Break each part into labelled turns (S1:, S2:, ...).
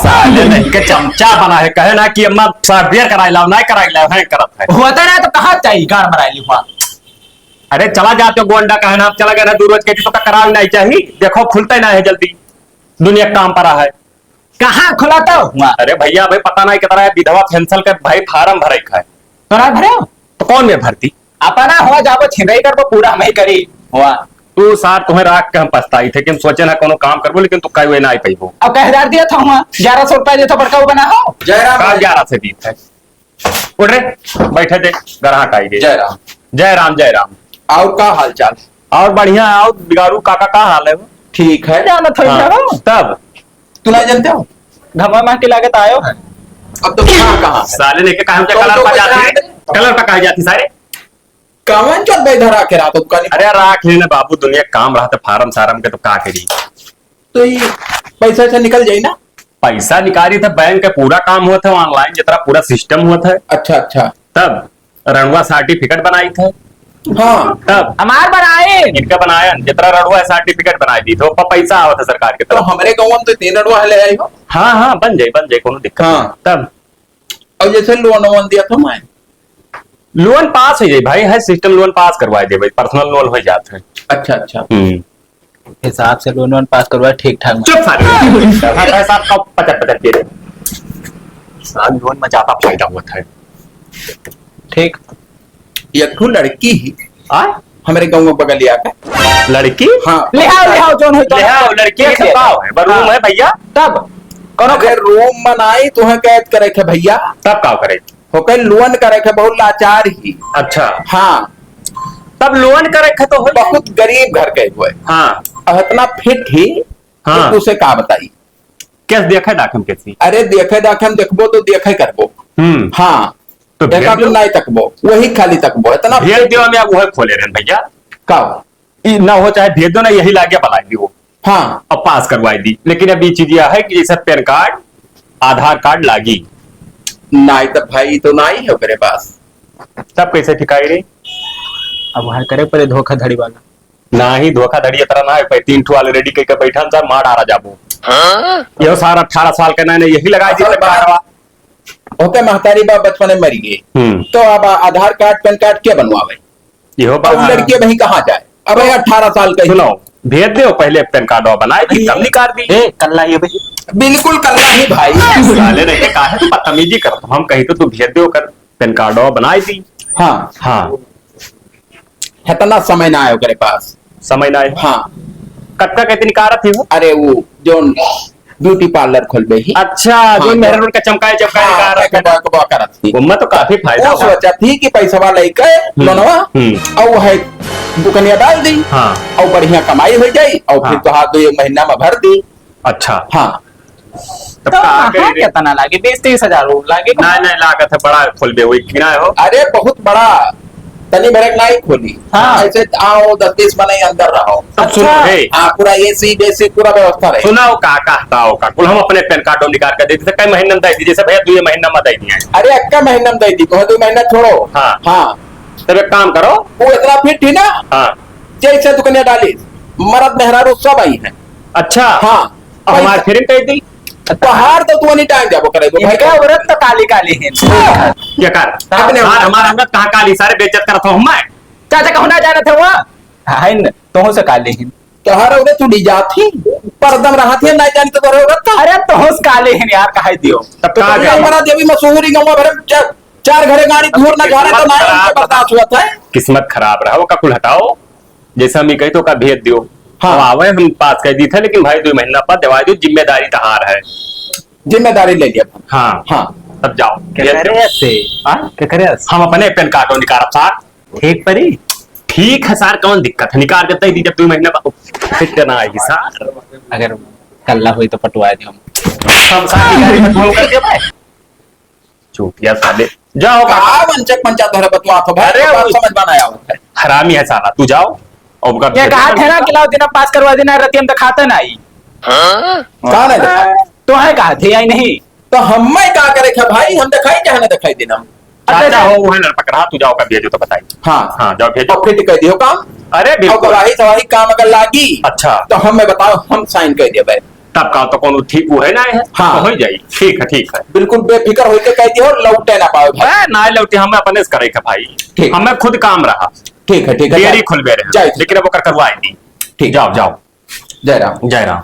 S1: साले नहीं के चमचा बना है कहे ना कि अम्मा सॉफ्टवेयर कराई लाओ नहीं कराई लाओ है करत है
S2: होता ना तो कहाँ चाहिए गाड़ मराई हुआ।
S1: अरे चला जाते हो गोंडा कहे ना चला गया ना दू रोज के तो करार नहीं चाहिए देखो खुलता ही ना है जल्दी दुनिया काम पड़ा है
S2: कहाँ खुला तो हुआ।
S1: अरे भैया भाई पता नहीं कितना है विधवा पेंशन के भाई फार्म भरे है
S2: तोरा भरे
S1: तो कौन में भरती
S2: अपना हुआ जाबो छिंदाई कर वो पूरा मैं करी हुआ।
S1: तू सार तुम्हें राख के हम पछताई थे कि हम सोचे ना कोनो काम करबो लेकिन तू कई वे ना आई पैबो
S2: अब 1000 दिया था हुआ 1100 रुपया दिया था बड़का वो बना हो।
S3: जयराम
S1: का 11 से दी थे उठ रे बैठे थे ग्राहक आई गए
S3: जयराम।
S1: जय राम जय राम
S3: और का हाल चाल?
S1: और बढ़िया आओ बिगाड़ू काका का हाल है
S3: ठीक है।
S2: जाना था
S1: हाँ, तब
S3: तू नहीं जानते हो
S2: घमा मां की लागत आयो है।
S3: अब तो कहाँ
S1: साले ने के कहा
S3: तो
S1: कलर पर
S3: पैसा
S1: जाती कलर पर कहा जाती सारे
S3: कवन चल बैठा के रहा तो दुकान।
S1: अरे राख लेने बाबू दुनिया काम रहा था फार्म सारम के तो का करी
S3: तो ये पैसा से निकल जाए ना।
S1: पैसा निकाली था बैंक का पूरा काम हुआ था ऑनलाइन जितना पूरा सिस्टम हुआ था
S3: अच्छा अच्छा।
S1: तब रणुआ सर्टिफिकेट बनाई था
S3: हाँ
S1: तब
S2: हमार बनाए
S1: इनका बनाया जितना रणुआ सर्टिफिकेट बनाई दी तो पैसा आवा था सरकार की
S3: तो
S1: तरफ
S3: हमारे गाँव में तो 3 रडवा ले आई हो।
S1: हाँ हाँ बन जाए कोनो दिक्कत
S3: हाँ।
S1: नहीं। तब
S3: और जैसे लोन वोन दिया था मैं
S1: लोन पास हो जाए भाई है सिस्टम लोन पास करवाए दे भाई पर्सनल लोन हो जाते हैं
S3: अच्छा अच्छा।
S2: हिसाब से लोन वोन पास करवा ठीक ठाक।
S1: चुप सारे साहब का 50 के साल लोन में ज्यादा फायदा हुआ था
S2: ठीक
S3: एक ठो लड़की ही
S1: आ
S3: हमारे गाँव में बगल आकर।
S1: लड़की
S3: हाँ
S2: ले आओ जोन होई तो
S1: ले आओ लड़की के पाव है रूम है भैया
S2: तब करो
S3: अगर रूम बनाई तो है कैद करे के भैया
S1: तब का करे
S3: होकर लोन करे के बहुत लाचार ही।
S1: अच्छा
S3: हाँ
S1: तब लोन करे के तो हो
S3: बहुत गरीब घर के हुए
S1: हाँ
S3: इतना फिट ही
S1: हाँ।
S3: तो उसे का बताई।
S1: कैसे देखे दाखम कैसी
S3: अरे देखे दाखम देखबो तो देखे करबो। हाँ
S1: तो
S3: देखा तो नहीं तकबो वही खाली तकबो इतना
S1: भेज दियो मैं वो खोले रहे भैया
S3: का
S1: ई ना हो चाहे भेज दो ना यही लागे बनाई दी वो
S3: हाँ
S1: अब पास करवाई दी लेकिन अब ये चीज यह है कि जैसे पैन कार्ड आधार कार्ड लागी
S3: नहीं तो भाई तो नहीं है मेरे पास।
S1: तब कैसे ठिकाई रही
S2: अब वहां करे पड़े धोखाधड़ी वाला
S1: ना ही धोखाधड़ी इतना ना है 3 ठो ऑलरेडी कह बैठा सर मार आ जाबो यह सारा 18 साल के ना यही लगाई दी सरकार
S3: ओके महतारी बा बचपन में मरी गई तो अब आधार कार्ड पैन कार्ड क्या बनवावे
S1: इहो
S3: अब लड़की वही कहाँ जाए अब 18 साल का
S1: सुनो भेज दो पहले पैन कार्ड बनाए दी तब निकाल दी
S2: कल ये भाई
S3: बिल्कुल करना ही भाई।
S1: साले नहीं काहे तो बदतमीजी कर हम कहीं तो तू भेज दो कर पैन कार्ड बनाई दी
S3: हाँ
S1: हाँ
S3: इतना समय ना आयो तेरे पास
S1: समय ना है
S3: हाँ
S1: कटका कहते निकारा थी वो
S3: अरे वो जो ब्यूटी पार्लर खोलबे ही
S1: अच्छा जो
S3: हाँ,
S1: मेहरून का चमकाए चमकाए निकारा
S3: करत थी
S1: उम्मा तो काफी फायदा
S3: वो
S1: हुआ
S3: सोचा थी कि पैसा लेके लोनवा और है दुकनिया डाल दी
S1: हाँ
S3: और बढ़िया कमाई हो जाई और फिर
S1: हाँ।
S3: तो हाथ 2 महीना में भर दी।
S1: अच्छा
S3: हाँ
S1: तब
S2: तो
S1: कहाँ गए रे?
S2: कितना लागे 20-30 हजार लागे
S1: नहीं लागत है बड़ा खोल हुई किना हो
S3: अरे बहुत बड़ा तनी भरक नहीं खोली।
S2: हाँ।
S3: ऐसे आओ 10-20 बने अंदर रहो।
S1: तब सुनो रे
S3: हाँ पूरा एसी जैसे पूरा व्यवस्था रहे।
S1: सुनाओ का कहता हो का कुल हम अपने पैन कार्ड निकाल कर देते थे कई महीने में दे दी जैसे भैया 2 महीना में दे दिए
S3: अरे अक्का महीना में दी तो 2 महीना छोड़ो।
S1: हाँ।
S3: हाँ
S1: तब एक काम करो
S3: वो इतना फिट थी ना
S1: हाँ
S3: जैसे दुकनिया डाली मरद मेहरारू सब आई है।
S1: अच्छा
S3: हाँ
S1: अब हमारे फिर कह दी
S3: पहाड़ तो तू नहीं टाइम जाबो करे भाई
S2: इनका औरत तो काली काली है
S1: क्या कर
S3: अपने
S1: हमारा अंगत कहाँ काली सारे बेइज्जत करता हूँ मैं
S2: चाचा कहना जाना था वहाँ है न तो से काली है
S3: तोहर औरत तू जाती परदम रहा थी नहीं जानी तो तोहर औरत था।
S2: अरे तो काले हैं यार कहा दियो
S1: तब
S3: तो
S1: कहाँ
S3: दुनिया
S1: गए
S3: हमारा देवी मशहूरी गांव भर 4 घरे गाड़ी दूर ना जाने तो नहीं उनके बर्दाश्त हुआ था।
S1: किस्मत खराब रहा वो का कुल हटाओ जैसे हम कही तो का भेज दियो
S3: हाँ।
S1: अब आवे हम पास कर दी था लेकिन भाई 2 महीना पर दवा दो जिम्मेदारी तहार है
S3: जिम्मेदारी ले लिया।
S1: हाँ
S3: हाँ
S1: तब जाओ
S2: क्या करे ऐसे क्या करे
S1: हम अपने पैन कार्ड निकाल सार
S2: ठीक परी
S1: ठीक है सार कौन दिक्कत है निकाल देते ही जब 2 महीना फिट करना आएगी सार
S2: अगर कल्ला हुई तो पटवा दे
S1: हम सारी गाड़ी में फोन कर दिया भाई चूतिया साले जाओ
S3: कहा वंचक पंचा तोहरे बतवा तो भाई
S1: अरे
S3: बात
S1: वो-
S3: समझ में आया होता है।
S1: हरामी है साला तू जाओ और उनका
S2: ये कहा थे ना खिलाओ देना पास करवा देना रतियम तो खाता नहीं
S3: कहा नहीं देखा
S2: तो है कहा थे या नहीं
S3: तो हम मैं क्या करे थे भाई हम दिखाई चाहे ना दिखाई देना।
S1: चाचा हो वो है लड़पक रहा तू जाओ का भेजो तो बताइए
S3: हाँ
S1: हाँ जाओ भेजो
S3: और फिर कह दियो काम
S1: अरे
S3: और
S1: बिल्कुल
S3: गवाही सवाही काम अगर लागी
S1: अच्छा
S3: तो हमें बताओ हम साइन कर दिया भाई
S1: तब का तो कौन ठीक हुए ना है।
S3: हाँ।
S1: तो हो जाई, ठीक है।
S3: बिल्कुल बेफिक्र होके कह दियो, लौटे ना पाओ भाई।
S1: ना लौटी हमें अपने से करे के भाई।
S3: ठीक।
S1: हमें खुद काम रहा।
S3: ठीक है
S1: डेयरी खुलबे रहे
S3: जय
S1: लेकिन अब ओकर करवाई दी।
S3: ठीक।
S1: जाओ
S3: जय राम।
S1: जय राम।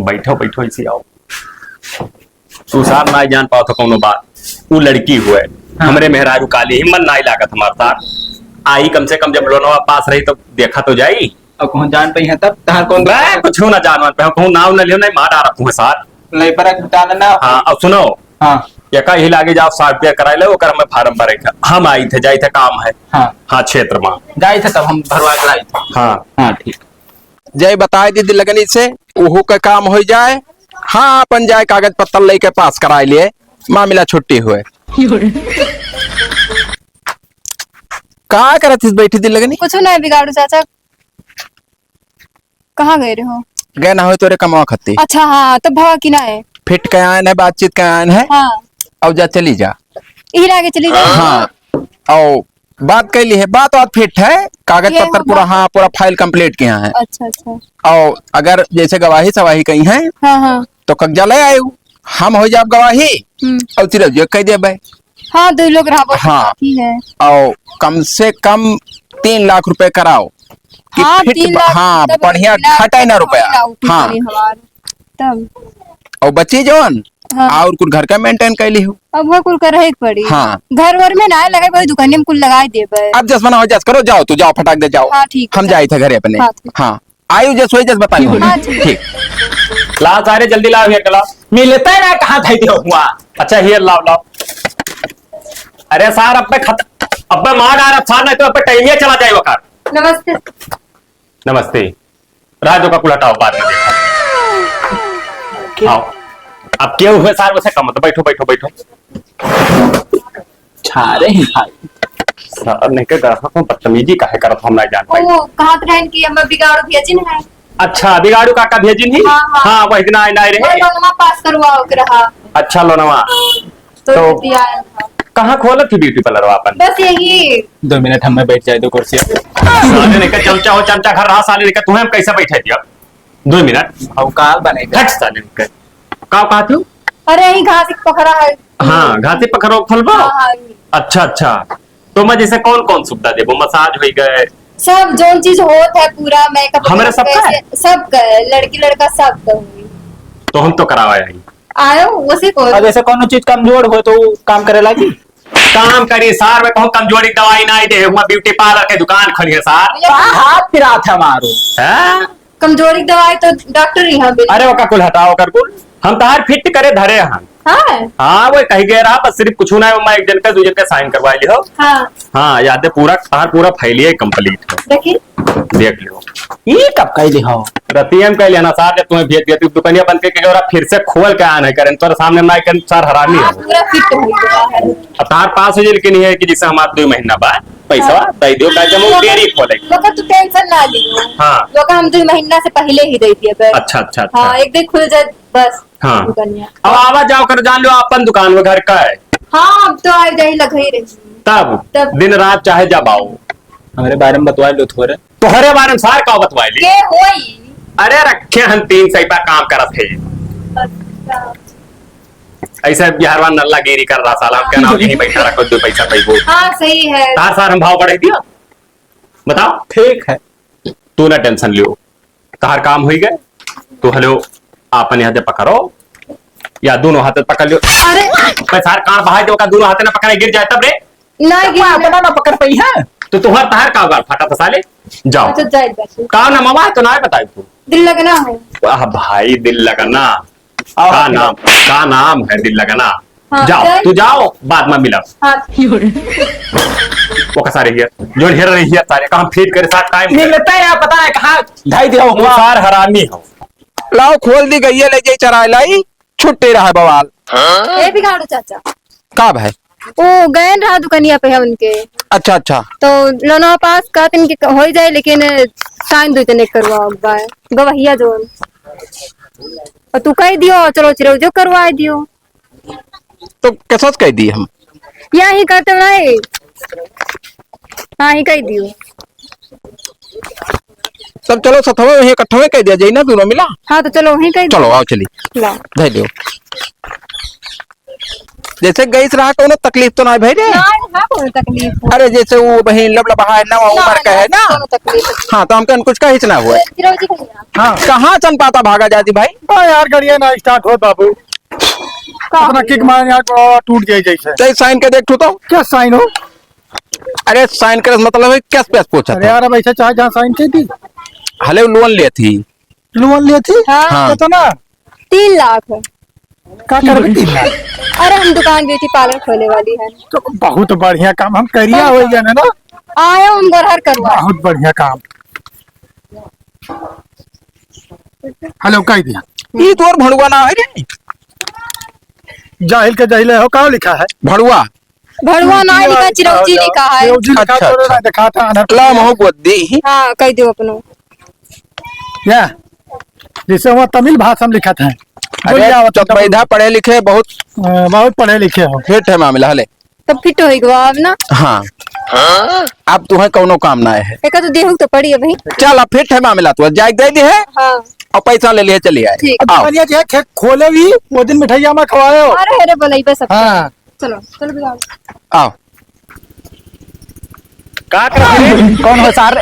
S1: बैठो इसी आओ। सुसार ना जान पाओ तो कौनो बात। वो लड़की हुए हमरे मेहरारू काली हिम्मत ना लागत हमार साथ आई, कम से कम जब लोनवा पास रही तो देखा तो जाई।
S2: और कौन जान पई है तब तहार कौन
S1: मैं कुछ ना जानवर पे कहूँ नाव न लियो नहीं मार आ रहा हूँ साथ।
S2: नहीं पर डाल ना।
S1: हाँ अब सुनो,
S2: हाँ
S1: यका ही लागे जाओ 60 रुपया कराए लो ओकर हमें फार्म भरे का। हम आई थे जाई थे काम है।
S2: हाँ
S1: क्षेत्र में
S2: जाई थे तब हम भरवा के लाई थे।
S1: हाँ
S2: ठीक।
S3: जय बताए दीदी लगनी से ओहो का काम हो जाए। हाँ अपन जाए कागज पत्तर लेके पास कराए लिए मामला छुट्टी हुए। कहा करत थी बैठी दी लगनी?
S4: कुछ नहीं बिगाड़ू चाचा, कहाँ गए रहे हो?
S3: गए ना हो तोरे कमावा खत्ती।
S4: अच्छा हाँ तब भवा की ना है।
S3: फिट का आयन है, बातचीत का आयन है।
S4: हाँ
S3: अब जा चली जा।
S4: यही आगे चली जाओ।
S3: हाँ और बात कैली है, बात फिट है, कागज
S4: ये
S3: पत्तर
S4: हम
S3: पूरा।
S4: बात-
S3: हाँ पूरा फाइल कंप्लीट किया है।
S4: अच्छा
S3: और अगर जैसे गवाही सवाही कही है
S4: हाँ
S3: तो कब्जा ले आयु, हम हो जाब गवाही और तिरफ जो कह दे।
S4: हाँ 2 लोग रहा
S3: हाँ।
S4: ठीक है।
S3: और कम से कम 3 लाख रुपए कराओ कि
S4: हाँ
S3: फिट
S4: 3 लाख
S3: हाँ
S4: तब
S3: बढ़िया खटाई ना रुपया। हाँ
S4: हाँ तब
S3: और बच्ची जवन
S4: हाँ।
S3: और कुछ घर का मेंटेन कैली हो।
S4: अब वो कुल कर रहे पड़ी।
S3: हाँ।
S4: घर वर में ना लगे भाई दुकान में कुल लगाए दे बे।
S3: अब जस मना हो जस करो, जाओ तू जाओ फटाक दे जाओ।
S4: हाँ, ठीक है,
S3: हम जाए थे घरे अपने।
S4: हाँ, ठीक।
S3: हाँ आयु जस वही जस बताइए।
S4: हाँ, ठीक।
S3: ठीक।
S1: ला सारे जल्दी लाओ हियर लाओ।
S2: मिलता है ना कहाँ था दियो हुआ।
S1: अच्छा हियर लाओ। अरे सार अब पे मार आ रहा सार नहीं तो अब पे टाइम चला जाए वकार।
S4: नमस्ते।
S1: नमस्ते। राजो का कुल हटाओ बाद में देखा। आओ अब क्यों हुए सार वैसे कम तो बैठो।
S2: छारे ही भाई।
S1: सर ने के ग्राहक को बदतमीजी काहे करत हम नहीं जान पाई।
S4: ओ कहाँ रहन की हम बिगाड़ू भेजिन है।
S1: अच्छा बिगाड़ू काका भेजिन ही।
S4: हाँ, हाँ।
S1: हाँ वही दिन आए
S4: वो
S1: रहे।
S4: लोनमा पास करवाओ के रहा
S1: अच्छा लोनवा
S4: तो
S1: तो-
S4: दिया था।
S1: कहाँ खोलत थी ब्यूटी पार्लर अपन?
S4: बस यही
S2: 2 मिनट हमें बैठ जाए 2 कुर्सी पे।
S1: साले ने के चमचा हो चमचा घर रहा साले ने के तुम्हें हम कैसे बैठे दिया 2 मिनट।
S2: और काल बनेगा।
S1: हट साले ने के का कहा तू?
S4: अरे यही घास पकड़ा है।
S1: हाँ घाटी पकड़ो खोलबो।
S4: हाँ, हाँ।
S1: अच्छा तो मैं जैसे कौन सुविधा देबो? मसाज हो गए
S4: सब जोन चीज होता है पूरा मेकअप
S1: हमारे सब का है?
S4: सब का है, लड़की लड़का सब का हुई।
S1: तो हम तो करावा ही
S4: आयो उसी को
S2: अब जैसे कोनो चीज कमजोर हो तो काम करे लागी।
S1: काम करी सार में कहूँ कमजोरी दवाई ना दे हुआ ब्यूटी पार्लर के दुकान खोलिए सार।
S2: हाथ फिरा था मारो।
S1: हैं?
S4: कमजोरी दवाई तो डॉक्टर ही हम
S1: अरे वो का कुल हटाओ कर कुल हम तार फिट करे धरे हम।
S4: हाँ
S1: हाँ वो कही गए रहा बस सिर्फ कुछ ना मैं एक जन का दूसरे का साइन करवा लियो।
S4: हाँ
S1: हाँ याद है पूरा तार पूरा फैलिए कंप्लीट है।
S4: देखिए
S1: देख लियो
S2: ये कब कैली हो।
S1: रतियम कह लेना सार जब तुम्हें भेज दिया तू दुकानिया बंद के और फिर से खोल के आना करें तो सामने ना कर सार हरामी
S4: हाँ
S1: है।
S4: पूरा फिट हो गया है।
S1: अब तार पास हो जाए लेकिन ये है कि जिससे हम आप 2 महीना बाद पैसा दे दो का जब देरी खोले।
S4: लोग तू टेंशन ना लियो।
S1: हाँ।
S4: लोग हम 2 महीना से पहले ही दे दिए बे।
S1: अच्छा
S4: हाँ एक दिन खुल जाए बस।
S1: हाँ
S4: दुकानिया
S1: अब आवा जाओ कर जान लो अपन दुकान में घर का है
S4: हाँ अब तो आ जाए लगा ही रही।
S1: तब दिन रात चाहे जब आओ।
S2: हमारे बारे में बतवा लो थोड़े।
S1: तोहरे बारे में सार का बतवाई ली।
S4: के होई।
S1: अरे रखे हम 3 सही पर काम करत है
S4: अच्छा।
S1: ऐसे बिहारवा नल्ला गिरी कर रहा साला क्या नाम यही बैठा रखो 2 पैसा पैगो
S4: हाँ सही है।
S1: तार सार हम भाव बढ़े दिया बताओ।
S2: ठीक है।
S1: तू ना टेंशन लियो तार काम हो गए तो हेलो आपन हाथे पकड़ो या दोनों हाथे पकड़ लियो।
S4: अरे
S1: मैं सार कान बहा दो का दोनों हाथे ना पकड़े गिर जाए तब रे
S4: नहीं गिरा।
S2: अपना ना पकड़ पई है।
S1: तो तुम्हार तार का गाल फटा था साले। जाओ
S4: अच्छा जाए बस
S1: का ना मामा है तो ना बताई तू।
S4: दिल लगना है।
S1: वाह भाई दिल लगना
S2: आओ,
S1: का नाम है दिल लगना।
S4: हाँ,
S1: जाओ
S4: जाए।
S1: तू जाओ बाद में मिला
S4: हाँ
S1: वो का सारे हियर जो हेर रही है सारे काम फीड करे साथ टाइम
S2: मिलता है पता है कहाँ ढाई दिया
S1: वो
S2: हुआ।
S1: सार हरामी हो।
S3: लाओ खोल दी गई है, ले जाई चराय लाई छुट्टे रहा बवाल।
S4: ये बिगाड़ो चाचा।
S3: का भाई?
S4: ओ गए रहा दुकानिया पे है उनके
S3: अच्छा
S4: तो लोना पास का दिन के हो जाए लेकिन साइन 2 जने करवाओ बाय गवाहिया जो और तू कह दियो चलो चिरो जो करवा दियो।
S3: तो कैसा कह दी हम?
S4: यहाँ ही करते नहीं हाँ ही कह दियो।
S3: सब चलो सथवे वही इकट्ठे कह दिया जाए ना दोनों मिला।
S4: हाँ तो चलो वहीं कहीं
S3: चलो आओ चलिए
S4: ला
S3: धै लियो। जैसे गई रहा कोनो तकलीफ तो ना भाई रे।
S4: ना ना कोई तकलीफ है
S3: अरे जैसे वो बहन लबलबा है ना वो उम्र का है ना।
S4: कोनो तकलीफ
S3: हाँ तो हमको कुछ कहीं ना हुआ।
S4: चिरौंजी खइया
S3: हाँ कहाँ चन पाता भागा जाती भाई।
S5: हाँ यार गाड़िया ना स्टार्ट हो बाबू, अपना किक मार यार टूट जाए जैसे।
S3: तो साइन के देख तो।
S5: क्या साइन हो?
S3: अरे साइन कर मतलब है कैश पैस पूछा
S5: अरे यार अब ऐसा चाहे जहाँ साइन की थी,
S3: हले लोन लिए थी।
S5: लोन लिए थी।
S4: हाँ।
S5: कितना?
S4: 3 लाख
S5: क्या कर रही थी?
S4: अरे हम दुकान ब्यूटी पार्लर खोले वाली है।
S5: तो बहुत बढ़िया काम हम करिया हो गया ना।
S4: आया हम गोरहर करवा
S5: बहुत बढ़िया काम। हेलो कह दिया
S3: ये तो और भड़ुआ ना है रे।
S5: जाहिल के जाहिले हो, कहाँ लिखा है?
S3: भड़ुआ
S4: भड़ुआ ना लिखा, चिरौंजी लिखा है।
S5: चिरौंजी लिखा
S3: अच्छा,
S5: तो
S3: अच्छा।
S5: ना दिखा था अनर
S3: ला महो बुद्धि।
S4: हाँ कह दो अपनो।
S5: क्या जैसे वहाँ तमिल भाषा में लिखा था।
S3: अरे चौपैधा पढ़े लिखे बहुत
S5: बहुत पढ़े लिखे हो।
S3: फिट है मामला हले।
S4: तब फिट होई गवा अब ना।
S3: हाँ अब तुम्हें कौनो काम ना है।
S4: एक तो देहू तो पड़ी है भाई।
S3: चल अब फिट है मामला तू जाए दे दी है
S4: हाँ
S3: और पैसा ले लिए चलिए आए।
S4: ठीक।
S3: आओ
S5: दुकानिया जो है खोले भी वो दिन मिठाइया में खवाए हो।
S4: अरे अरे बोलाई बस अब
S5: हाँ
S4: चलो चलो बुलाओ।
S3: आओ
S1: का कर
S2: कौन हो सार?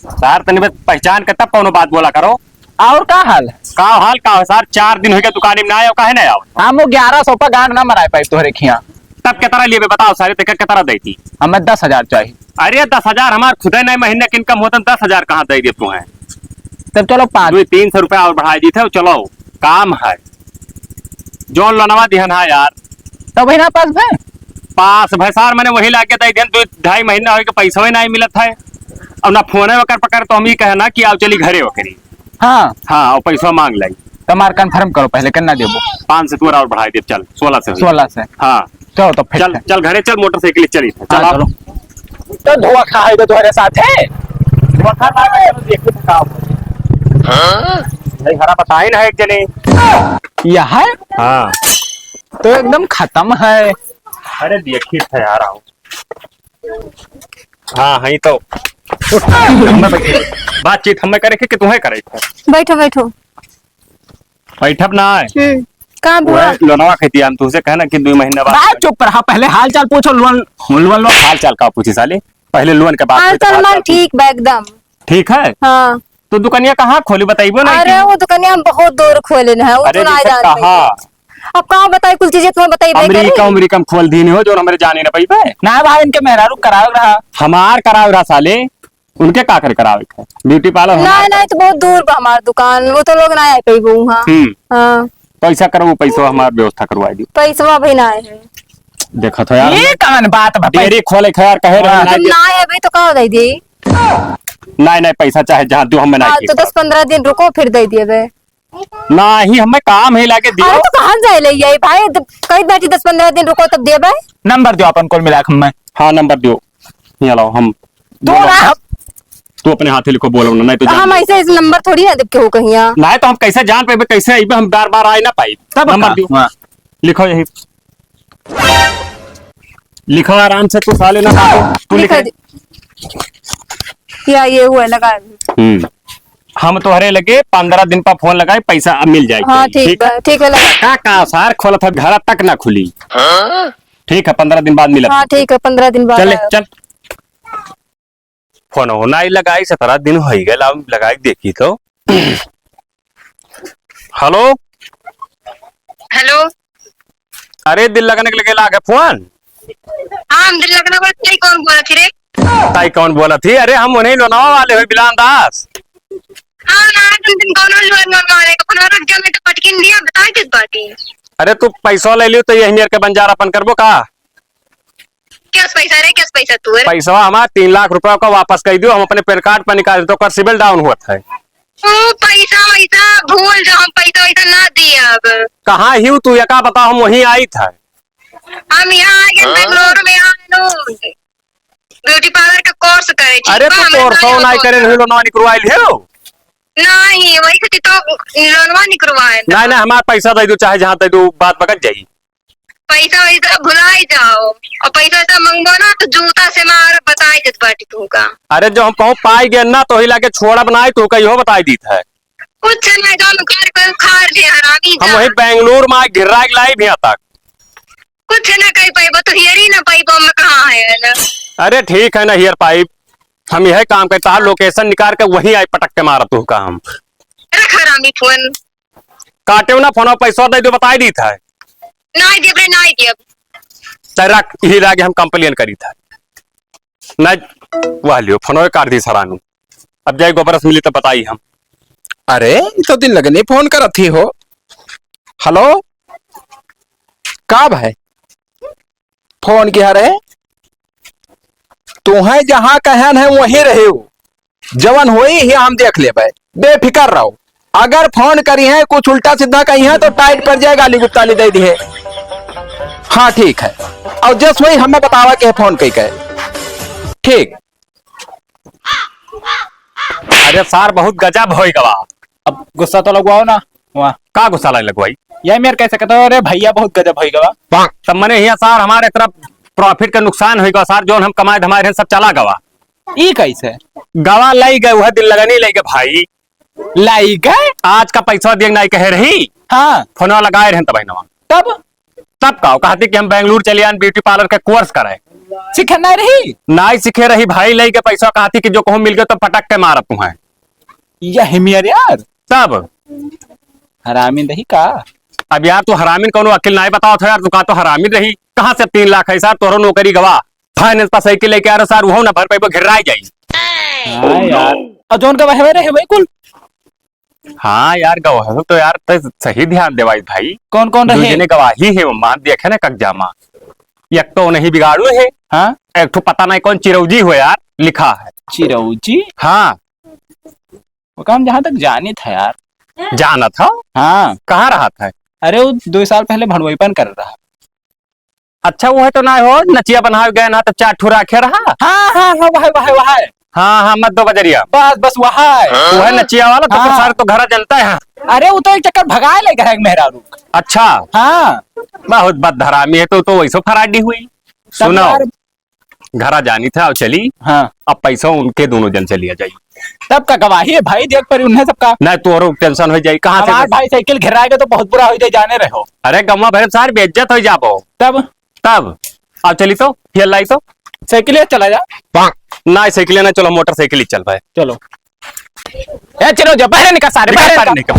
S1: सार तनी बस पहचान के तब कोनो बात बोला करो।
S2: और का हाल?
S1: का हाल का है सार? 4 दिन हो गए दुकान में ना आयो, काहे ना आओ?
S2: हम 1100 पर गांड ना मराए पाई तोहरे खिया।
S1: तब के तरह लिए बताओ सारे तक के तरह देती।
S2: हमें 10,000 चाहिए।
S1: अरे 10,000 हमार खुदे नहीं महीने की इनकम होता 10,000 कहाँ दे दे तू है?
S2: तब चलो 5।
S1: 300 रुपया और बढ़ा दी थे। चलो काम है जो लनवा दिहन है यार।
S2: तो वही ना पास में
S1: पास भैसार मैंने वही लाके दे दिन 2-2.5 महीना हो के पैसा ही नहीं मिलत है। अब ना फोन वकर पकड़ तो हम ही कहे ना कि आओ चली घरे वकरी।
S2: हाँ
S1: हाँ और पैसा मांग लाई।
S2: तुम्हार कंफर्म करो पहले कितना देबो।
S1: 5 से तू और बढ़ा दे। चल 16 से हुई।
S2: 16 से।
S1: हाँ
S2: चलो तो फिर
S1: चल चल घरे चल, मोटरसाइकिल चली चल।
S2: हाँ,
S1: आओ।
S2: चलो। तो धोखा खाए तो तुम्हारे साथ है।
S1: नहीं हरा बताए ना एक जने।
S2: यह है
S1: हाँ
S2: तो एकदम खत्म है।
S1: अरे देखी थे यार आओ। हाँ है तो बातचीत हमें करे कि तुम्हें करे थे।
S4: बैठो बैठो।
S1: बैठब ना है
S4: कहाँ बुआ?
S1: वह लोनवा खेती हम तुझसे कहना कि 2 महीने बाद
S2: बात चुप रहा, पहले हाल चाल पूछो। लोन लोन
S1: हाल चाल का पूछी साले। पहले लोन के बाद
S4: हाल
S1: फिर
S4: चाल
S1: हाल
S4: मान
S1: चाल
S4: ठीक बा एकदम।
S1: ठीक है।
S4: हाँ
S1: तो दुकानिया कहाँ खोली बताइबो ना
S4: अरे वो दुकानिया हम बहुत दूर खोले है वो
S1: अरे
S4: तो ना
S1: जैसे
S4: जान
S1: कहा
S4: अब कहाँ बताए कुछ चीजें तुम्हें बताई
S1: अमेरिका अमेरिका में खोल दी हो जो हमारे जाने ना पाई।
S2: ना भाई इनके मेहरारू कराओ रहा।
S1: हमार करावे रहा साले, उनके का कर करावे थे ब्यूटी पार्लर
S4: नहीं
S1: हमार।
S4: नहीं तो बहुत दूर बा हमार दुकान, वो तो लोग ना आए पे वो वहाँ। हाँ
S1: पैसा करो पैसा हमार व्यवस्था करवा दी।
S4: पैसा भी ना आए है।
S1: देखो तो यार
S2: ये कौन बात भाई?
S1: डेरी खोले खैर कहे रहे
S4: तुम ना आए भाई तो कहाँ दे दिए?
S1: नहीं पैसा चाहे जहाँ दो हमें
S4: हाँ
S1: नहीं
S4: तो 10-15 दिन रुको फिर दे दिए बे।
S1: नहीं हमें काम है लाके
S4: अरे
S1: दियो।
S4: तो कहाँ जाए ले ये भाई, कहीं बैठी 10-15 दिन रुको तब दे बे।
S2: नंबर दो अपन को मिला मैं।
S1: हाँ नंबर दियो, यहाँ लाओ हम
S2: दो ना
S1: तू अपने हाथ लिखो बोलो ना, नहीं तो
S4: हम ऐसे इस नंबर थोड़ी ना देख के हो कहीं यहाँ।
S1: नहीं तो हम कैसे जान पे कैसे अइबे, हम बार बार आए ना पाई। नंबर दियो,
S2: हाँ।
S1: लिखो यही लिखो आराम से। तू साले ना तू लिख।
S4: लिखा या ये हुआ लगा।
S1: हम तोहरे लगे 15 दिन पर फोन लगाए पैसा अब मिल जाएगा।
S4: हाँ ठीक है ठीक है लगा।
S1: का का सार खोला था घर तक ना खुली। ठीक है 15 दिन बाद मिला।
S4: हाँ ठीक है 15 दिन बाद
S1: चल
S4: आया।
S1: चल फोन होना ही लगाई 17 दिन हो गए लगाई देखी तो। Hello
S6: hello.
S1: अरे दिल लगने के लगे लागे फोन।
S6: हाँ हम दिल लगना बोला ताई कौन बोला थी रे?
S1: ताई कौन बोला थी? अरे हम उन्हें लोनावा वाले हुए बिलान दास।
S6: हाँ ना तुम कौन लोन वाले को फोन रख दिया, मैं तो पटकिन दिया, बता किस बात है?
S1: अरे तू पैसा ले लियो तो यही नियर के बंजारा अपन करबो का?
S6: क्या पैसा रे, क्या पैसा तू रे?
S1: पैसा हमारा 3 लाख रुपया का वापस कर दियो, हम अपने पैन कार्ड पर निकाल तो कर सिविल डाउन हुआ था।
S6: ओ पैसा वैसा भूल जाओ, हम पैसा वैसा ना दिया। अब
S1: कहाँ ही तू ये का बता, हम वहीं आई था।
S6: हम यहाँ आए बेंगलोर में आए ब्यूटी पार्लर का कोर्स करे छी।
S1: अरे तू कोर्स नहीं करे लोनवा निकलवाइल है?
S6: नहीं वही खातिर तो लोनवा निकलवाए।
S1: नहीं हमारा पैसा दे दो चाहे जहाँ दे दो, बात बगत जाई।
S6: पैसा वैसा भुला ही जाओ और पैसा ऐसा मंगो ना तो जूता से मार बताई देत बाटी तू का।
S1: अरे जो हम कहूँ पाई गए ना तो ही लाके छोड़ा बनाए तो कहीं हो बताई दी था।
S6: कुछ नहीं जो घर पर खार ले हरामी
S1: हम
S6: जा।
S1: वही बेंगलुरु में गिर्रा के लाई भी यहाँ तक।
S6: कुछ न कही पाइबो तो हियरी ना पाइबो में कहाँ है ना।
S1: अरे ठीक है ना हियर पाइप, हम यह काम करता है लोकेशन निकाल के वही आई पटक के मारा तू का हम।
S6: रख हरामी फोन।
S1: काटे ना फोन पैसा दे दो बताई दी था।
S6: नहीं देब रे नहीं देब।
S1: रख यही लागे हम कंप्लेन करी था नहीं वह लियो फोन काट दी सरानू। अब जाए गोबरस मिली तो बताई हम।
S3: अरे ये तो दिन लगनी फोन करत ही हो। हेलो का भाई फोन किया रहे तुम्हें जहां कहन है वहीं रहे हो जवन होई ही हम देख ले बेफिक्र रहो। अगर फोन करी है कुछ उल्टा सीधा कही है तो टाइट पड़ जाए गाली गुप्ताली दे दी है। हाँ ठीक है और जस्ट वही हमें बतावा के फोन कही कहे ठीक।
S1: अरे सार बहुत गजब होई गवा।
S2: अब गुस्सा तो लगवाओ ना वहाँ।
S1: का गुस्सा लाई लगवाई
S2: यही मेरे कैसे कहते हो, अरे भैया बहुत गजब होई गवा।
S1: तब मैंने यहाँ सार हमारे तरफ प्रॉफिट का नुकसान होगा सार जो हम कमाए हमारे सब चला गवा।
S2: ई कैसे
S1: गवा लाई गए वह दिल लगनी लाई गए भाई।
S2: लाई गए
S1: आज का पैसा दिए नहीं कहे रही
S2: हाँ
S1: फोन लगाए रहे तब नवा
S2: तब
S1: तब का कहती कि हम बेंगलुरु चले आन ब्यूटी पार्लर के कोर्स करे
S2: सीखे नहीं रही
S1: नहीं सीखे रही भाई लाई के पैसा कहती कि जो कहूँ मिल गए तो पटक के मारत तू है
S2: यह हिमियर यार
S1: तब।
S2: हरामी रही का।
S1: अब यार तू हरामी कोनो अकेले नहीं बताओ था यार तू का तो हरामी रही कहाँ से 3 लाख है सर तोरो नौकरी गवा फाइनेंस पर साइकिल लेके आ रहा सर वो ना भर पाइबो घिराई जाई।
S2: हाँ यार और जोन का वह रहे वही कुल।
S1: हाँ यार गवाह तो यार तो सही ध्यान देवाई भाई।
S2: कौन कौन रहे
S1: ने गवाही है वो मान देखे ना कब्जामा एक तो नहीं बिगाड़ू है।
S2: हाँ
S1: एक तो पता नहीं कौन चिरौजी हो यार लिखा है
S2: चिरौजी।
S1: हाँ
S2: वो काम जहाँ तक जानी था यार।
S1: जाना था
S2: हाँ
S1: कहाँ रहा था।
S2: अरे वो 2 साल पहले भड़वईपन कर रहा।
S1: अच्छा वो है तो ना हो नचिया बना गए ना तो 4 ठुरा खे रहा।
S2: हाँ हाँ हाँ वह है
S1: हाँ हाँ मत दो बजरिया
S2: बस बस वह है
S1: वो है नचिया वाला तो
S2: हाँ।
S1: सार तो घर जनता है।
S2: अरे वो तो एक चक्कर भगाए ले गए मेहरारू।
S1: अच्छा
S2: हाँ
S1: बहुत बदहरामी है तो वैसो फराडी हुई। सुनो
S2: यार-
S1: घरा जानी था और चली
S2: हाँ
S1: अब पैसा उनके दोनों जन चलिए जाई
S2: तब का गवाही है भाई देख पर उन्हें सबका।
S1: नहीं तो टेंशन हो जाई कहाँ
S2: हमारे
S1: से।
S2: भाई साइकिल घिराएगा तो बहुत बुरा हो जाए जाने रहो।
S1: अरे गम्मा भरे सार बेइज्जत हो जाबो
S2: तब
S1: तब। अब चली तो फिर लाई तो
S2: साइकिल चला जा
S1: ना साइकिल ना चलो मोटरसाइकिल ही चल भाई।
S2: चलो ए चलो जा बाहर निकल सारे बाहर निकल।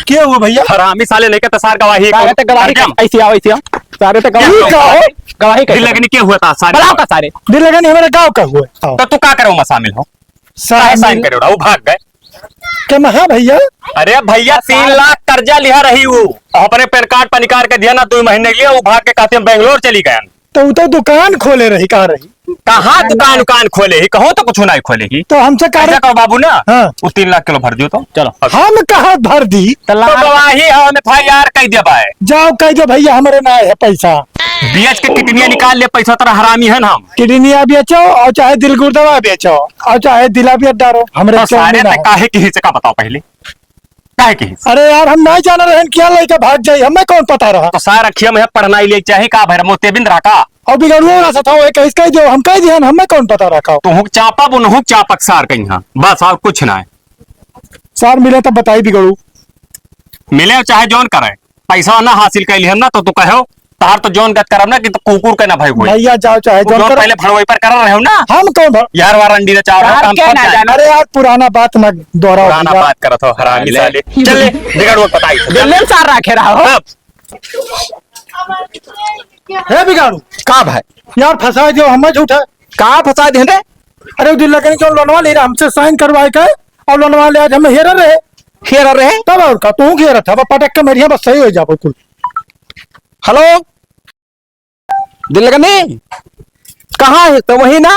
S5: क्या हुआ भैया?
S1: हरामी साले नहीं कहता सार गवाही
S2: सारे तो गवाही ऐसी आओ ऐसी आओ सारे तो गवाही
S1: क्या
S2: का हो गवाही
S1: दिल लगनी क्या हुआ था सारे
S2: बुलाओ का सारे।
S5: दिल लगानी हमारे गांव का हुआ है। आओ।
S1: तो तू क्या करो मैं शामिल हो साइन करे वो भाग गए।
S5: क्या महा भैया?
S1: अरे भैया 3 लाख कर्जा लिया रही वो अपने पैन कार्ड पर निकाल के दिया ना 2 महीने के लिए वो भाग के कहते हम बेंगलोर चली गए।
S5: तो दुकान खोले रही कहा रही
S1: कहाँ दुकान खोले ही कहो तो कुछ नहीं खोले ही
S5: तो हमसे कह
S1: ऐसा कहो बाबू ना
S5: हाँ।
S1: वो 3 लाख किलो भर दियो तो चलो
S5: हम कहा भर दी
S1: तो गवाही हम FIR कह दिया भाई।
S5: जाओ कह दो भैया हमारे ना है पैसा
S1: बीएच के कितनिया निकाल ले पैसा तेरा हरामी है ना हम
S5: किडनिया बेचो और चाहे दिल गुर्दवा बेचो और चाहे दिला भी डालो हमारे
S1: तो सारे
S5: चौबीस ना
S1: ते काहे की हिस्से का बताओ पहले काहे की हिस्से।
S5: अरे यार हम नहीं जाना रहे क्या लेके भाग जाए हमें कौन पता रहा
S1: तो सारा रखिए में पढ़ना ही ले चाहे का भर मोते बिंद रखा
S5: और बिगड़ुआ ना था वो कह कह दो हम कह दिया हमें कौन पता रखा
S1: तो हुक चापा बुन हुक चापक सार कहीं हाँ बस और कुछ ना है।
S5: सार मिले तो बताई बिगड़ू
S1: मिले चाहे जौन करे पैसा ना हासिल कर लिहन ना तो तू कहो तार तो जौन गत करब ना कि तो कुकुर के ना भाई होई
S5: भैया जाओ चाहे
S1: जो
S5: जो करो
S1: पहले भड़वई पर कर रहे हो ना
S5: हम कौन भर
S1: यार वारंडी चाव
S2: यार
S1: हम
S2: क्या
S1: पहुंच
S2: ना
S1: जाए।
S2: जाना।
S5: अरे यार पुराना बात न दोहराओ
S1: पुराना
S5: भैया।
S1: बात करत हो हरामी साले चले बिगड़ वो बताई
S2: दिल्ली में सार रखे रहा हो।
S5: है बिगाड़ू
S3: का भाई
S5: यार फंसा दियो हमें झूठा
S3: कहाँ फंसा दे रे
S5: अरे वो दिल लगने क्यों लोनवा ले रहा हमसे साइन करवाए के और लोनवा ले आज हमें हेरा रहे
S3: हेरा रहे।
S5: तब और का तू घेरा था पटक के मेरी बस सही हो जा बिल्कुल।
S3: हेलो दिल लगने कहाँ है तो वही ना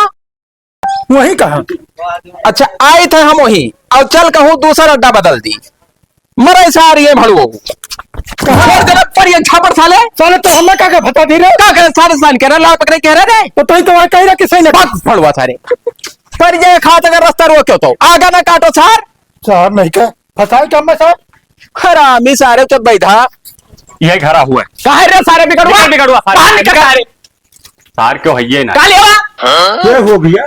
S5: वही कहा
S3: अच्छा आए थे हम वही और चल कहूँ दूसरा अड्डा बदल दी मरे सारी है भड़ो पर ये छापड़ साले
S5: साले तो हमें क्या बता दी रे
S3: क्या करे सारे साल कह रहे लाल पकड़े कह रहे रे
S5: तो तू तो कह रहा किसी ने
S3: बात फड़वा सारे पर ये खात अगर रास्ता रोक्यो तो आगा ना काटो सार
S5: सार नहीं कह फंसाए क्या मैं सार
S3: हरामी सारे चल बैठा
S1: यही घरा हुआ है।
S2: कहा रे सारे बिगड़वा
S1: बिगड़वा
S2: बाहर निकल सारे
S1: सार क्यों है ये ना?
S2: काले हुआ
S5: क्या हो भैया?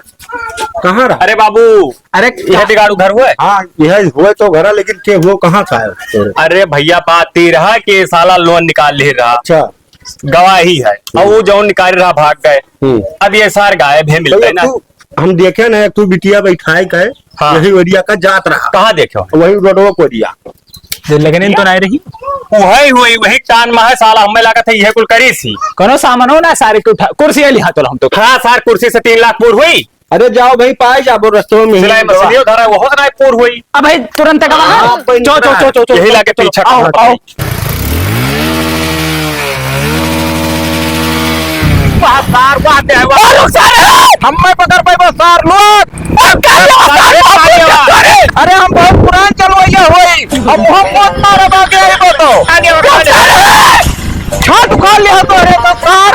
S5: कहाँ रहा?
S1: अरे बाबू,
S3: अरे
S1: यह बिगाड़ू घर हुआ है।
S5: हाँ यह हुए तो घरा, लेकिन के वो कहाँ का है तोरे?
S1: अरे भैया बात ही रहा कि साला लोन निकाल ले रहा,
S5: अच्छा
S1: गवाही है, और वो जो निकाल रहा भाग गए। अब ये सार गायब है, मिलते ना।
S5: हम देखे ना, तू बिटिया बैठाए का है,
S1: हाँ।
S5: यही वरिया का जात रहा,
S1: कहाँ देखे
S5: वही रोडवा को दिया।
S2: लेकिन इन तो नहीं रही
S1: वही टान में है साला, हमें लगा था यह कुल करी सी।
S2: कोनो सामान हो ना सारे के उठा कुर्सी ले हाथ हम तो
S1: हाँ सार कुर्सी से 3 लाख पूर हुई।
S5: अरे जाओ भाई, पाए जाबो रस्तों में
S1: सिलाई मछलियों धरा वो ना पूर हुई।
S2: अब भाई तुरंत
S5: हाँ,
S2: चो
S1: यही लाके पीछे
S2: आओ आओ
S1: सार बात है
S3: हमें पकड़ पाए बस सार लोग। अरे हम बहुत पुरान चलवैया हुई, अब मोहम्मद मारा बागे आई बोतो छत उखाड़ लिया तो रे तो सार।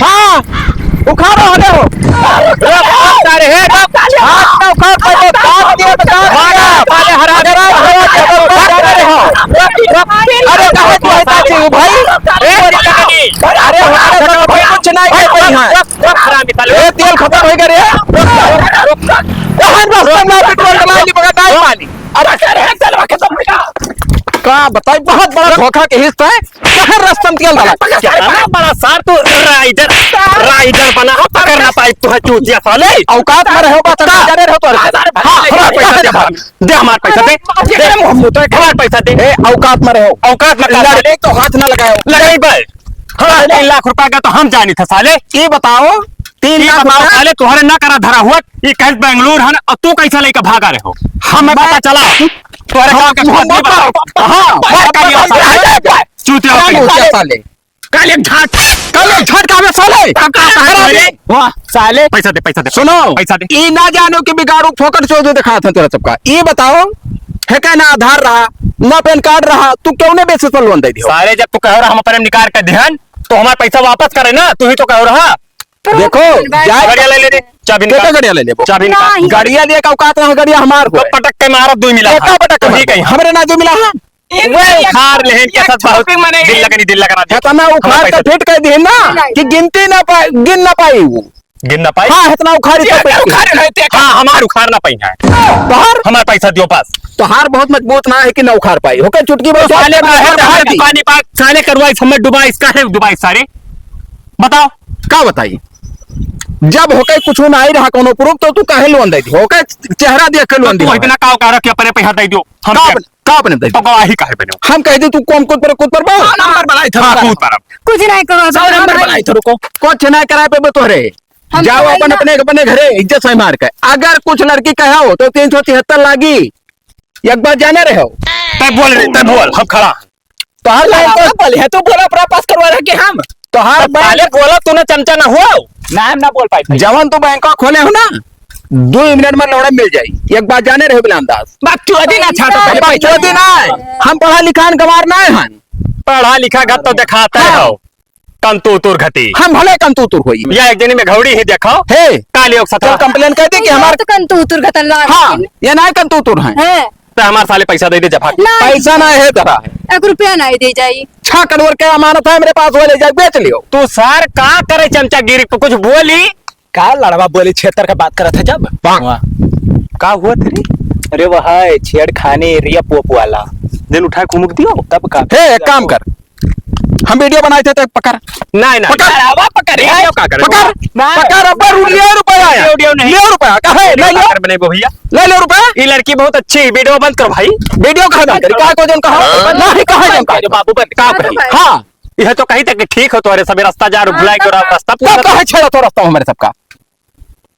S3: हाँ उखाड़ो हटे हो सारे है हाथ में उखाड़ पाए तो काट दिया तो काट पाले हरा दे रहा। अरे कहे तू ऐसा चीज भाई? अरे हमारे तो कोई कुछ नहीं कहते हैं। ए तेल खत्म हो गया रे, बहुत बस ना पेट्रोल डला ली बगा नहीं पानी। अरे तेल खत्म हो गया का बताई, बहुत बड़ा धोखा के हिस्सा है। शहर रास्ता में तेल डाला
S1: क्या बड़ा सार तो राइडर बना हो, पकड़ ना पाई तू है चूतिया साले।
S3: औकात में रहो बात ना जाने रहो तो।
S1: हाँ हमारा पैसा दे, हमारा पैसा दे, हमारा पैसा दे।
S3: ए औकात में रहो,
S1: औकात में
S3: लड़ने तो हाथ ना लगाओ।
S1: लगाई भाई, हाँ 3 लाख रुपए का तो हम जानी था साले।
S3: ये बताओ 3
S1: ये
S3: लाख
S1: बताओ
S3: रुपया?
S1: साले तुम्हारे ना करा धरा हुआ, ये कहीं बेंगलुरु है ना, और तू कैसा लेकर भागा रहे हो? हमें पता चला तुम्हारे गांव के
S3: चूतिया साले।
S1: काले झाट
S3: का में साले
S2: वाह साले
S1: पैसा दे
S3: सुनो,
S1: पैसा दे।
S3: ये ना जानो कि बिगाड़ू फोकट चोद दिखा था तेरा सबका। ये बताओ है क्या ना आधार रहा ना पैन कार्ड रहा, तू क्यों ने बेसिस पर लोन दे दियो?
S1: साले जब तू कह रहा हम अपने निकाल कर ध्यान, तो हमारा पैसा वापस करे ना, तू ही तो कह रहा।
S3: देखो
S1: गाड़िया ले ले, चाबी निकाल,
S3: गाड़िया ले ले,
S1: चाबी निकाल।
S3: गाड़िया लिए का औकात ना, गाड़िया हमार को
S1: पटक के मारा 2 मिला,
S3: पटक
S1: ठीक है।
S3: हमरे ना जो मिला है
S1: उखाड़ लेहन के साथ बहुत दिल लगाना
S3: इतना उखाड़ के फिट कर दी ना कि गिनती ना पाई, गिन ना पाई वो।
S1: गिन ना पाई।
S3: हाँ इतना उखाड़ी
S1: हाँ हमार उखाड़ ना पाई है,
S3: तोहार
S1: हमारा पैसा दियो पास।
S3: तोहार बहुत मजबूत ना है कि ना उखाड़ पाई होके चुटकी बस
S1: साले दुकानी पाक साले करवाई हमें डुबाई, इसका है डुबाई सारे। बताओ
S3: का बताई, जब होके कुछ ना आई रहा कोनो प्रूफ तो तू काहे लोन दे दी? होके चेहरा देख के लोन दी।
S1: तू इतना का कह रहा कि अपने पैसा दे दो, हम
S3: का अपने दे
S1: तो गवाही काहे बनो?
S3: हम कह दी तू कौन कूद पर बोल
S2: नंबर बनाई था
S1: हाँ कूद पर
S4: कुछ नहीं करो
S2: नंबर बनाई था रुको
S3: कुछ ना कराए पे तोहरे
S4: हम
S3: जाओ
S4: तो
S3: अपन
S4: वही
S3: अपने घरे इज्जत से मार के। अगर कुछ लड़की कहा हो तो 373 लागी, एक बार जाने रहे हो
S1: तब बोल हम खड़ा।
S3: तोहार लाइन
S2: बोले है तो बोला अपना पास करवा रहे कि हम
S3: तोहार
S1: साले बोला तूने चमचा ना हुआ
S2: ना हम ना बोल पाए
S3: जवान तो बैंक खोले हो ना 2 मिनट में लौड़ा मिल जाई। एक बार जाने रहे बिलानदास
S2: बात चोदी ना छाटो पहले
S3: भाई चोदी ना है, हम पढ़ा लिखा गवार ना है,
S1: पढ़ा लिखा घट तो दिखाता है हो कंतु तुर घटी।
S3: हम भले कंतूतुर होई
S1: या एक जनी में घौड़ी ही देखो
S3: हे
S1: काली योग
S3: तो
S1: सता
S3: कंप्लेन कर दी कि हमारे
S4: तो कंतु उतर खतरनाक
S3: हाँ ये ना कंतूतुर है।
S4: है
S1: तो हमारे साले पैसा दे दे जफा।
S3: पैसा ना है तेरा
S4: 1 रुपया नहीं दे जाई।
S3: 6 करोड़ के अमानत है मेरे पास, वो ले जाके बेच लियो।
S1: तू सर का करे चमचा गिरी पे कुछ बोली
S2: का लड़वा बोले क्षेत्र का बात कर रहा था जब
S3: वाह।
S1: का हुआ तेरी?
S2: अरे वह है छेड़खानी रिया पोप वाला
S1: दिन उठाए घुमुक दियो
S2: तब का
S3: हे एक काम कर, हम वीडियो बनाए थे तो पकड़
S1: नहीं ना
S2: पकड़
S3: रुपया आया
S1: वीडियो नहीं।
S3: ले रुपया कहे ले लो
S1: बने भैया
S3: ले रुपया।
S1: ये लड़की बहुत अच्छी, वीडियो बंद करो भाई।
S3: वीडियो कहा बंद करी का को जन कहा नहीं कहा जन कहा
S2: बाबू बंद
S1: का
S4: बंद
S1: भाई
S4: भाई।
S3: हाँ
S1: यह तो कहीं तक ठीक हो तुम्हारे सभी रास्ता जा भुलाई के रास्ता
S3: कब
S1: पूरा
S3: कहा छेड़ा तो रास्ता हमारे सबका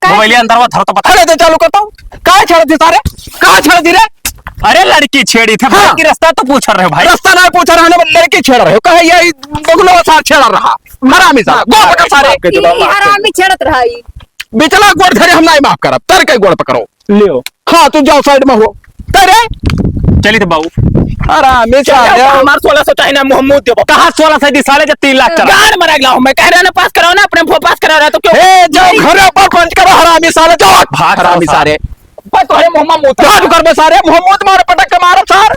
S1: मोबाइल अंदर हुआ धरो तो बता।
S3: खड़े थे चालू करता हूँ कहा छेड़ा थी सारे कहा छेड़ा थी रे?
S1: अरे लड़की छेड़ी थे
S3: हाँ।
S1: की रास्ता तो पूछ रहे हो भाई।
S3: रास्ता ना पूछ रहा है लड़की छेड़ रहे हो कहे ये बगलो साथ छेड़ा रहा हरामी साहब गो पकड़ सारे
S4: ई हरामी छेड़त रही।
S3: बिचला गोड़ धरे हम नहीं माफ करब तर के गोड़ पकड़ो
S2: लियो
S3: हाँ तू जाओ साइड में हो करे
S1: चलिए तो बाबू
S3: हरामी साहब
S2: हमार 1600 चाहिए ना मोहम्मद देबो
S1: कहा 16 साले जब 3 लाख चला
S2: गान मरा गया हूं मैं कह रहा ना पास कराओ ना अपने पास करा रहा तो क्यों
S3: ए जाओ घरे पर पंच करो हरामी साले जाओ
S1: भाग
S3: हरामी
S1: सारे।
S3: सारे
S2: तोहरे मोहम्मद
S3: भाग कर बे सारे मोहम्मद मार पटक के मारो सार